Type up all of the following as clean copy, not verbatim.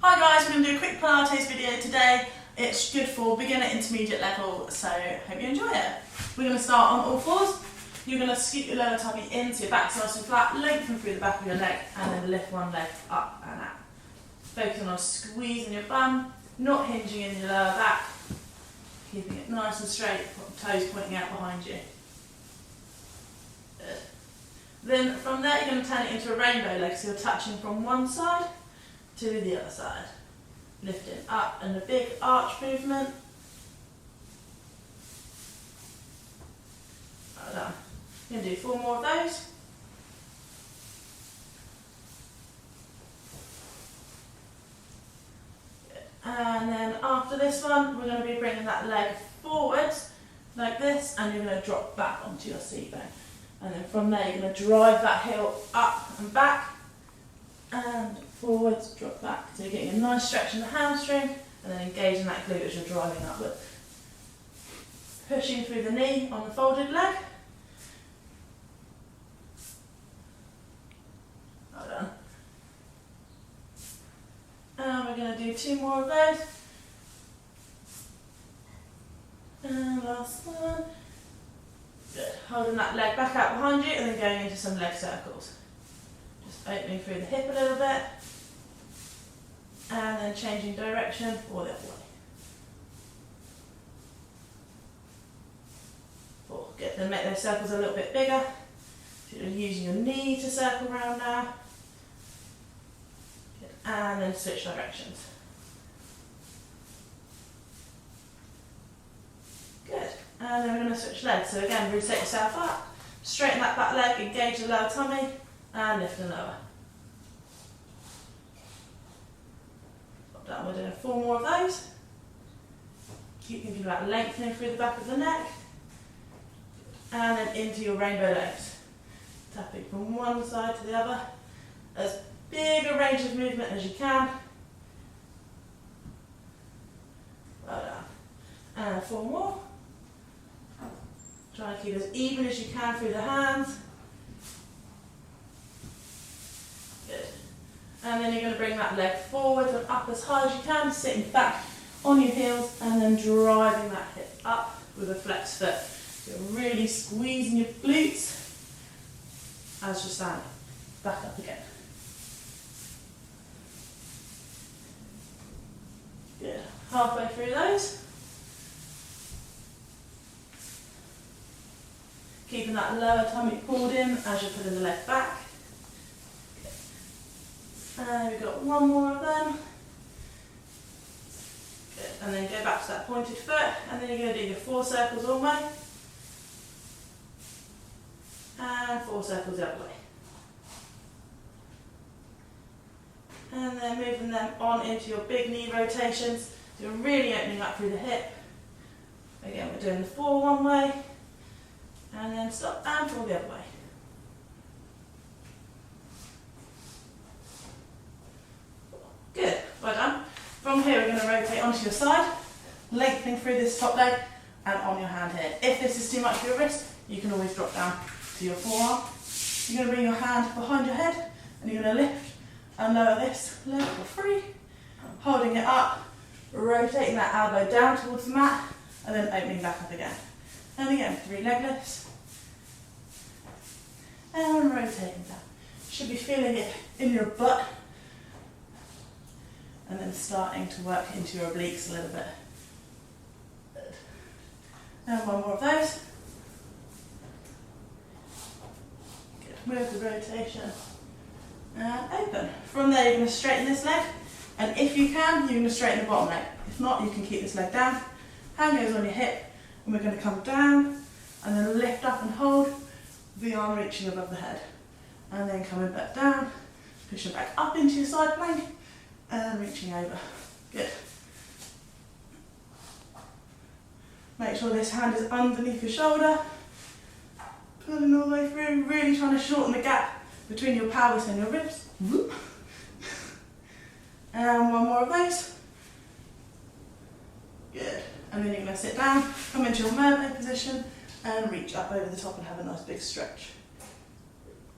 Hi guys, we're going to do a quick Pilates video today. It's good for beginner intermediate level, so hope you enjoy it. We're going to start on all fours. You're going to scoot your lower tummy into your back nice and flat, lengthen through the back of your leg, and then lift one leg up and out. Focusing on squeezing your bum, not hinging in your lower back, keeping it nice and straight, toes pointing out behind you. Good. Then from there you're going to turn it into a rainbow leg, so you're touching from one side to the other side. Lifting up and a big arch movement. Well done. You're going to do 4 more of those. Good. And then after this one, we're going to be bringing that leg forwards like this, and you're going to drop back onto your seat bone. And then from there, you're going to drive that heel up and back, and forwards, drop back. So you're getting a nice stretch in the hamstring, and then engaging that glute as you're driving upwards. Pushing through the knee on the folded leg. Well done. And we're going to do 2 more of those. And last one. Good. Holding that leg back out behind you, and then going into some leg circles. Just opening through the hip a little bit, and then changing direction or the other way. 4. Good. Then make those circles a little bit bigger. So you're using your knee to circle around now. Good. And then switch directions. Good. And then we're going to switch legs. So again, reset yourself up, straighten that back leg, engage the lower tummy, and lift and lower. Done. We're doing 4 more of those. Keep thinking about lengthening through the back of the neck. And then into your rainbow legs. Tapping from one side to the other. As big a range of movement as you can. Well done. And 4 more. Try and keep as even as you can through the hands. Good. And then you're going to bring that leg forward and up as high as you can, sitting back on your heels, and then driving that hip up with a flexed foot. You're really squeezing your glutes as you stand. Back up again. Good. Halfway through those. Keeping that lower tummy pulled in as you're pulling the leg back. And we've got 1 more of them. Good. And then go back to that pointed foot, and then you're going to do your 4 circles all the way. And 4 circles the other way. And then moving them on into your big knee rotations. So you're really opening up through the hip. Again, we're doing the 4 one way. And then stop and 4 the other way. Good, well done. From here we're going to rotate onto your side, lengthening through this top leg and on your hand here. If this is too much for your wrist, you can always drop down to your forearm. You're going to bring your hand behind your head, and you're going to lift and lower this leg for free, holding it up, rotating that elbow down towards the mat, and then opening back up again. And again, 3 leg lifts. And rotating down. You should be feeling it in your butt. And then starting to work into your obliques a little bit. Good. And 1 more of those. Good. Move the rotation. And open. From there you're going to straighten this leg. And if you can, you're going to straighten the bottom leg. If not, you can keep this leg down. Hand goes on your hip. And we're going to come down and then lift up and hold, the arm reaching above the head. And then coming back down, pushing back up into your side plank and reaching over. Good. Make sure this hand is underneath your shoulder. Pulling all the way through, really trying to shorten the gap between your pelvis and your ribs. And 1 more of those. Good. And then you're going to sit down, come into your mermaid position, and reach up over the top and have a nice big stretch.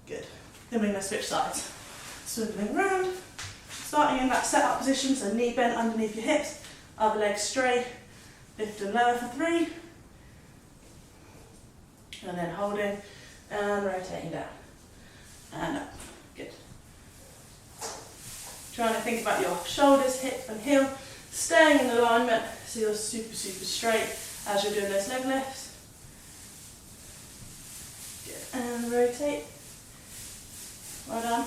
Good. Then we're going to switch sides. Swiveling round, start starting in that set up position, so knee bent underneath your hips, other leg straight, lift and lower for 3, and then holding and rotating down and up. Good. Trying to think about your shoulders, hip and heel, staying in alignment so you're super straight as you're doing those leg lifts. Good. And rotate. Well done.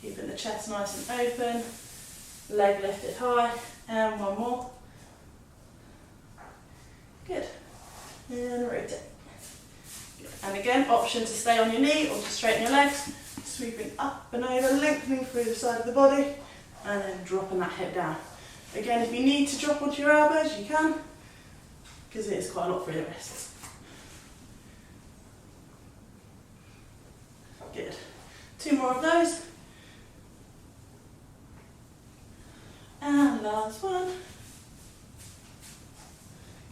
Keeping the chest nice and open, leg lifted high, and one more. Good. And rotate. Good. And again, option to stay on your knee or to straighten your legs, sweeping up and over, lengthening through the side of the body, and then dropping that hip down. Again, if you need to drop onto your elbows, you can, because it is quite a lot through the wrists. Good. 2 more of those. And last one.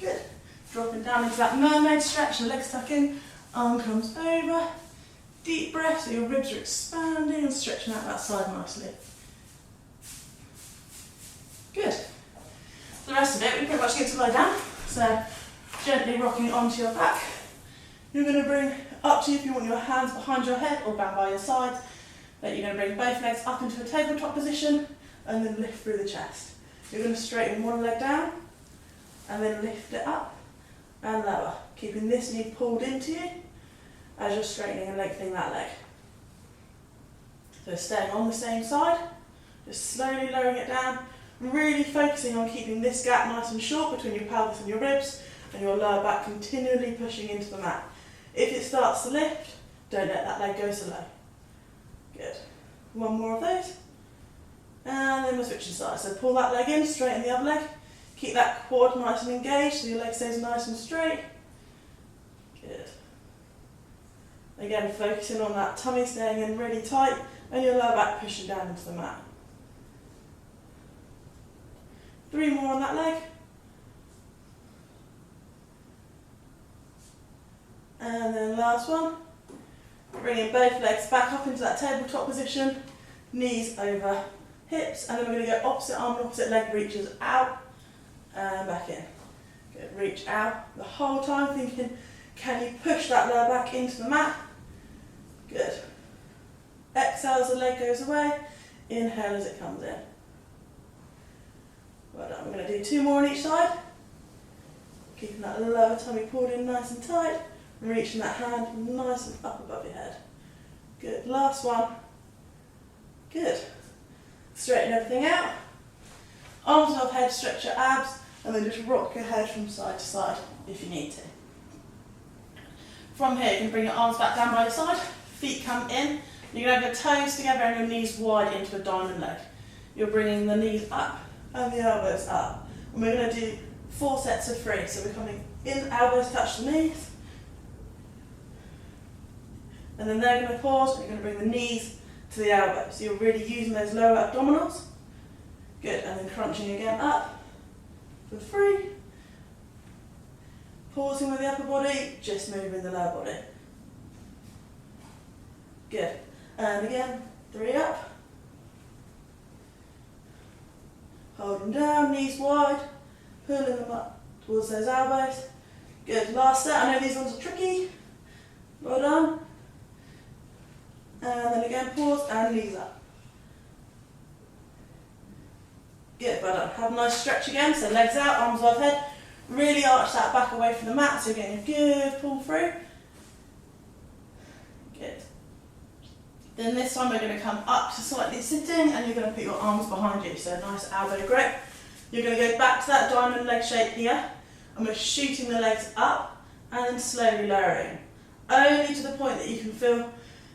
Good. Dropping down into that mermaid stretch, the legs tuck in, arm comes over. Deep breath, so your ribs are expanding and stretching out that side nicely. Good. The rest of it, we pretty much get to lie down. So gently rocking onto your back. You're going to bring up to you if you want your hands behind your head or down by your sides. Then you're going to bring both legs up into a tabletop position and then lift through the chest. You're going to straighten one leg down and then lift it up and lower, keeping this knee pulled into you as you're straightening and lengthening that leg. So staying on the same side, just slowly lowering it down, really focusing on keeping this gap nice and short between your pelvis and your ribs, and your lower back continually pushing into the mat. If it starts to lift, don't let that leg go so low. Good. One more of those. And then we're switching sides. So pull that leg in, straighten the other leg. Keep that quad nice and engaged so your leg stays nice and straight. Good. Again, focusing on that tummy staying in really tight and your lower back pushing down into the mat. 3 more on that leg. And then last one. Bringing both legs back up into that tabletop position, knees over hips, and then we're going to go opposite arm and opposite leg reaches out and back in. Good. Reach out the whole time, thinking, can you push that lower back into the mat? Good. Exhale as the leg goes away, inhale as it comes in. Well done. We're going to do 2 more on each side. Keeping that lower tummy pulled in nice and tight, and reaching that hand nice and up above your head. Good. Last one. Good. Straighten everything out. Arms above head, stretch your abs, and then just rock your head from side to side if you need to. From here, you can bring your arms back down by your side, feet come in. You're going to have your toes together and your knees wide into a diamond leg. You're bringing the knees up and the elbows up. And we're going to do 4 sets of 3. So we're coming in, elbows touch the knees. And then they're going to pause, and you're going to bring the knees to the elbows. So you're really using those lower abdominals. Good, and then crunching again up for 3. Pausing with the upper body, just moving the lower body. Good, and again, 3 up. Hold them down, knees wide, pulling them up towards those elbows. Good, last set. I know these ones are tricky. Well done. And then again, pause and knees up. Good, well done. Have a nice stretch again, so legs out, arms above head. Really arch that back away from the mat, so you're getting a good pull through. Good. Then this time we're going to come up to slightly sitting, and you're going to put your arms behind you, so nice elbow grip. You're going to go back to that diamond leg shape here, and we're shooting the legs up, and then slowly lowering. Only to the point that you can feel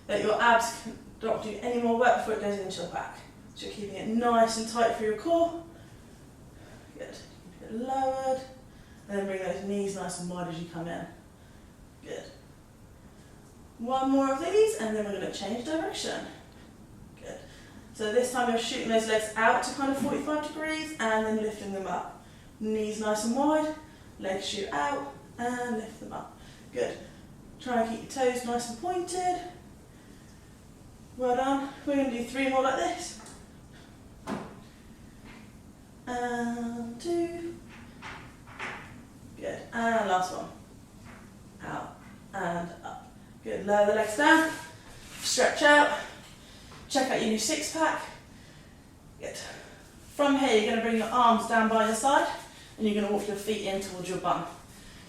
that your abs don't do any more work before it goes into your back. So you're keeping it nice and tight for your core. Good. Keep it lowered. And then bring those knees nice and wide as you come in. Good. 1 more of these, and then we're going to change direction. Good. So this time you're shooting those legs out to kind of 45 degrees, and then lifting them up. Knees nice and wide, legs shoot out, and lift them up. Good. Try and keep your toes nice and pointed. Well done. We're going to do 3 more like this. And 2. Good. And last one. Out and up. Good. Lower the legs down. Stretch out. Check out your new 6-pack. Good. From here, you're going to bring your arms down by your side and you're going to walk your feet in towards your bum.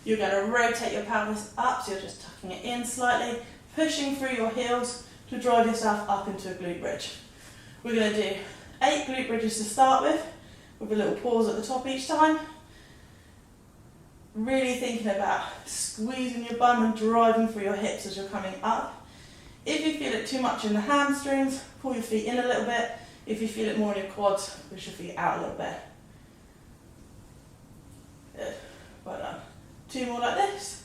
You're going to rotate your pelvis up, so you're just tucking it in slightly, pushing through your heels to drive yourself up into a glute bridge. We're going to do 8 glute bridges to start with a little pause at the top each time. Really thinking about squeezing your bum and driving through your hips as you're coming up. If you feel it too much in the hamstrings, pull your feet in a little bit. If you feel it more in your quads, push your feet out a little bit. Good. Well done. 2 more like this.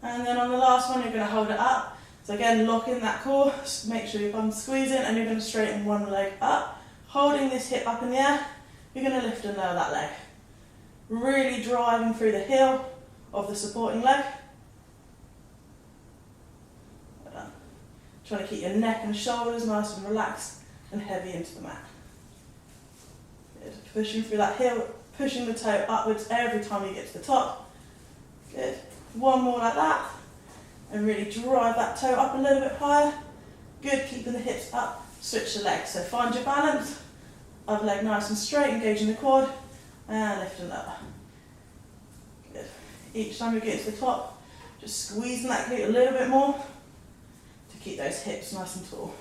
And then on the last one, you're going to hold it up. So again, lock in that core, make sure your bum's squeezing, and you're going to straighten one leg up. Holding this hip up in the air, you're going to lift and lower that leg. Really driving through the heel of the supporting leg. Well done. Trying to keep your neck and shoulders nice and relaxed and heavy into the mat. Good. Pushing through that heel, pushing the toe upwards every time you get to the top. Good. 1 more like that. And really drive that toe up a little bit higher. Good, keeping the hips up. Switch the legs. So find your balance. Other leg nice and straight, engaging the quad. And lift and lower. Good. Each time you get to the top, just squeezing that glute a little bit more to keep those hips nice and tall.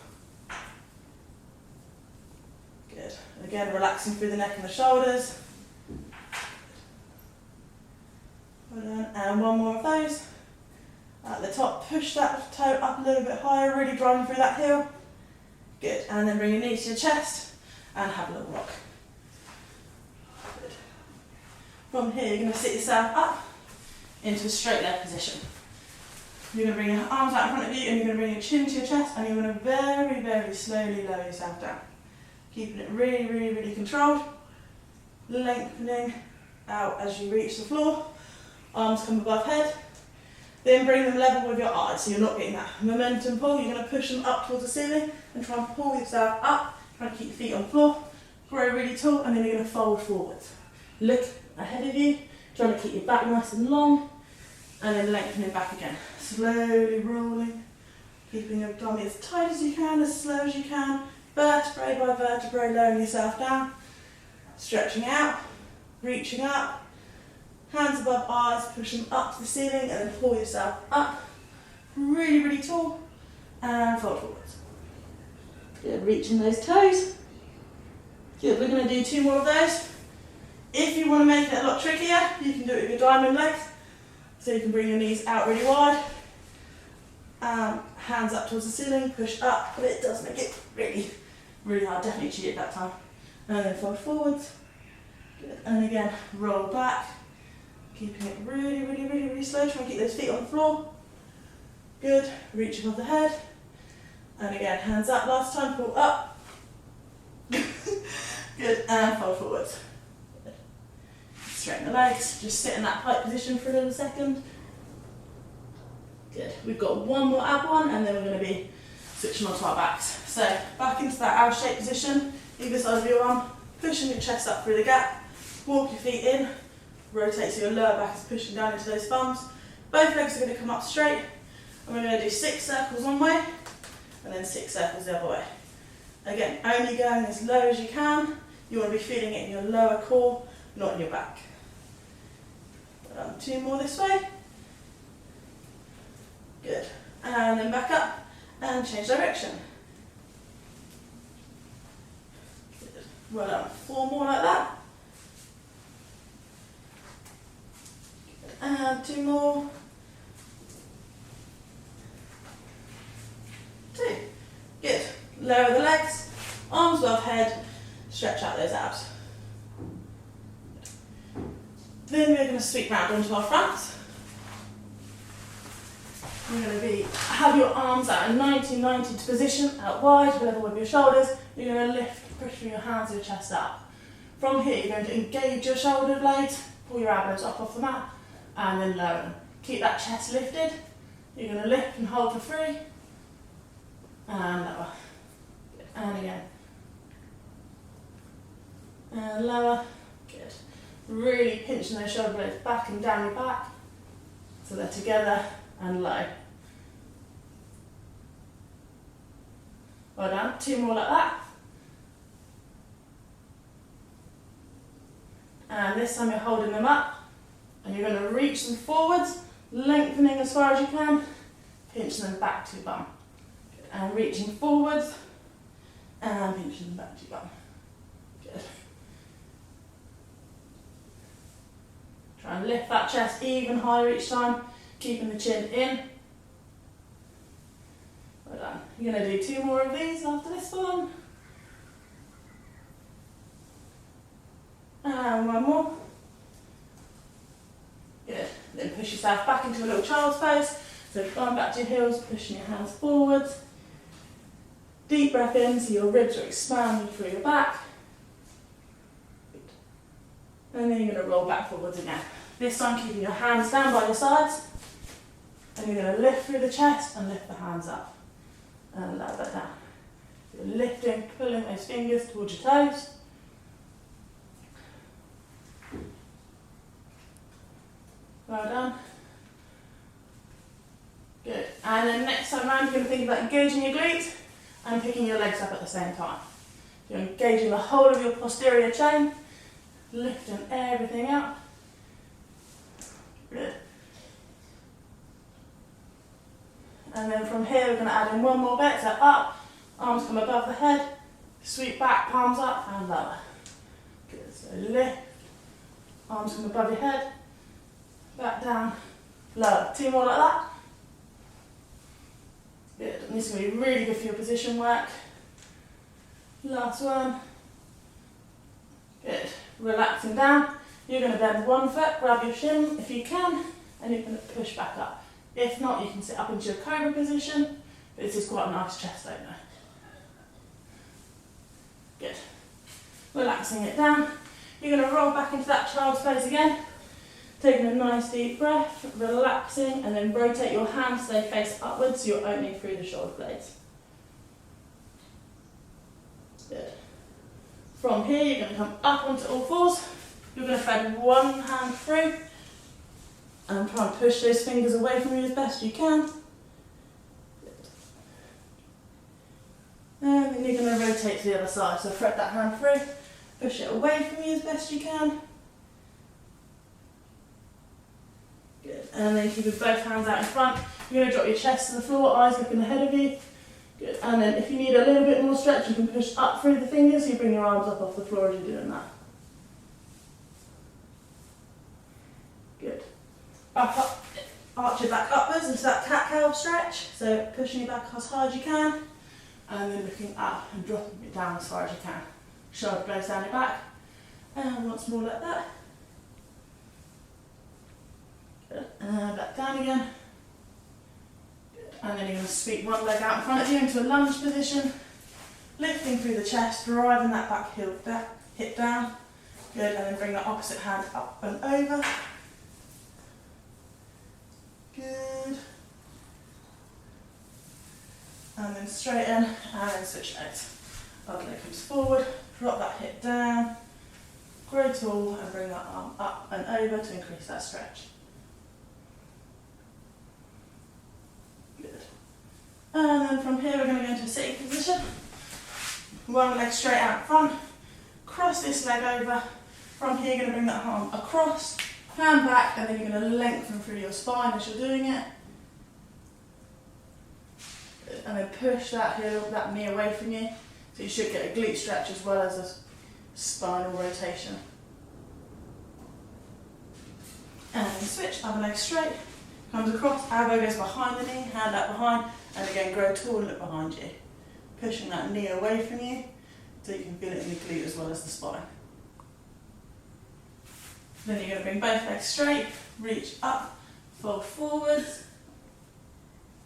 Good. Again, relaxing through the neck and the shoulders. Well done. And 1 more of those. At the top, push that toe up a little bit higher, really driving through that heel. Good. And then bring your knees to your chest and have a little rock. Good. From here, you're going to sit yourself up into a straight leg position. You're going to bring your arms out in front of you and you're going to bring your chin to your chest and you're going to very, very slowly lower yourself down. Keeping it really, really, really controlled. Lengthening out as you reach the floor. Arms come above head. Then bring them level with your eyes, so you're not getting that momentum pull. You're going to push them up towards the ceiling and try and pull yourself up. Try to keep your feet on the floor. Grow really tall, and then you're going to fold forwards. Look ahead of you, trying to keep your back nice and long, and then lengthening back again. Slowly rolling, keeping your tummy as tight as you can, as slow as you can. Vertebrae by vertebrae, lowering yourself down. Stretching out, reaching up. Hands above eyes, push them up to the ceiling and then pull yourself up. Really, really tall. And fold forwards. Good, reaching those toes. Good, we're going to do 2 more of those. If you want to make it a lot trickier, you can do it with your diamond legs. So you can bring your knees out really wide. Hands up towards the ceiling, push up, but it does make it really, really hard. Definitely cheated that time. And then fold forwards. Good, and again, roll back. Keeping it really, really, really, really slow. Try and keep those feet on the floor. Good. Reach above the head. And again, hands up. Last time, pull up. Good. And fold forwards. Good. Straighten the legs. Just sit in that tight position for a little second. Good. We've got 1 more ab one, and then we're going to be switching onto our backs. So back into that L-shaped position. Either side of your arm. Pushing your chest up through the gap. Walk your feet in. Rotate so your lower back is pushing down into those thumbs. Both legs are going to come up straight. And we're going to do 6 circles one way and then 6 circles the other way. Again, only going as low as you can. You want to be feeling it in your lower core, not in your back. 2 more this way. Good. And then back up and change direction. Good. Well done. 4 more like that. And 2 more. 2. Good. Lower the legs, arms above head, stretch out those abs. Then we're going to sweep round onto our fronts. You're going to have your arms out in 90-90 position, out wide, level with your shoulders. You're going to lift, pushing your hands to your chest up. From here, you're going to engage your shoulder blades, pull your elbows up off the mat, and then lower them. Keep that chest lifted. You're going to lift and hold for 3, and lower. Good. And again. And lower. Good. Really pinching those shoulder blades back and down your back so they're together and low. Well done. 2 more like that. And this time you're holding them up and you're going to reach them forwards, lengthening as far as you can, pinch them back to your bum. Good. And reaching forwards and pinching them back to your bum. Good. Try and lift that chest even higher each time, keeping the chin in. Well done. You're going to do 2 more of these after this one. And 1 more. Good. Then push yourself back into a little child's pose. So going back to your heels, pushing your hands forwards. Deep breath in so your ribs are expanding through your back. Good. And then you're going to roll back forwards again. This time keeping your hands down by your sides. And you're going to lift through the chest and lift the hands up. And lower that down. You're lifting, pulling those fingers towards your toes. Well done. Good. And then next time around, you're going to think about engaging your glutes and picking your legs up at the same time. You're engaging the whole of your posterior chain, lifting everything up. Good. And then from here, we're going to add in 1 more bit. So up, arms come above the head, sweep back, palms up and lower. Good. So lift, arms come above your head. Back down, lower. 2 more like that. Good. And this is going to be really good for your position work. Last one. Good. Relaxing down. You're going to bend 1 foot, grab your shin if you can, and you're going to push back up. If not, you can sit up into your cobra position. This is quite a nice chest opener. Good. Relaxing it down. You're going to roll back into that child's pose again. Taking a nice deep breath, relaxing, and then rotate your hands so they face upwards so you're opening through the shoulder blades. Good. From here, you're going to come up onto all fours. You're going to thread 1 hand through and try and push those fingers away from you as best you can. Good. And then you're going to rotate to the other side. So thread that hand through, push it away from you as best you can. Good. And then keeping both hands out in front. You're going to drop your chest to the floor, eyes looking ahead of you. Good. And then if you need a little bit more stretch, you can push up through the fingers, so you bring your arms up off the floor as you're doing that. Good. Up, arch your back upwards into that cat-cow stretch. So pushing your back as high as you can. And then looking up and dropping it down as far as you can. Shoulder blades down your back. And once more like that. Good. And back down again. Good. And then you're going to sweep 1 leg out in front of you into a lunge position. Lifting through the chest, driving that back hip down. Good. And then bring the opposite hand up and over. Good. And then straighten and then switch legs. Other leg comes forward, drop that hip down, grow tall and bring that arm up and over to increase that stretch. Good. And then from here we're going to go into a sitting position. 1 leg straight out in front, cross this leg over. From here you're going to bring that arm across, hand back, and then you're going to lengthen through your spine as you're doing it. Good. And then push that heel, that knee away from you. So you should get a glute stretch as well as a spinal rotation. And switch, other leg straight, comes across, elbow goes behind the knee, hand out behind, and again grow tall and look behind you. Pushing that knee away from you so you can feel it in the glute as well as the spine. Then you're going to bring both legs straight, reach up, fold forwards,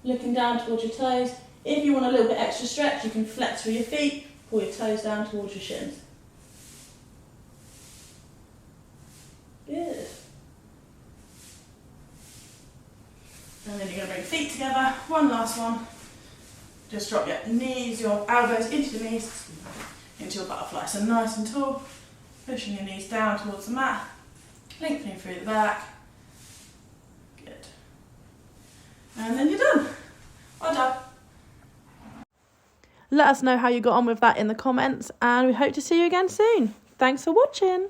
looking down towards your toes. If you want a little bit extra stretch, you can flex through your feet, pull your toes down towards your shins. Good. And then you're going to bring feet together, 1 last one. Just drop your knees, your elbows into your knees, into your butterfly. So nice and tall, pushing your knees down towards the mat, lengthening through the back. Good. And then you're done. Well done. Let us know how you got on with that in the comments, and we hope to see you again soon. Thanks for watching.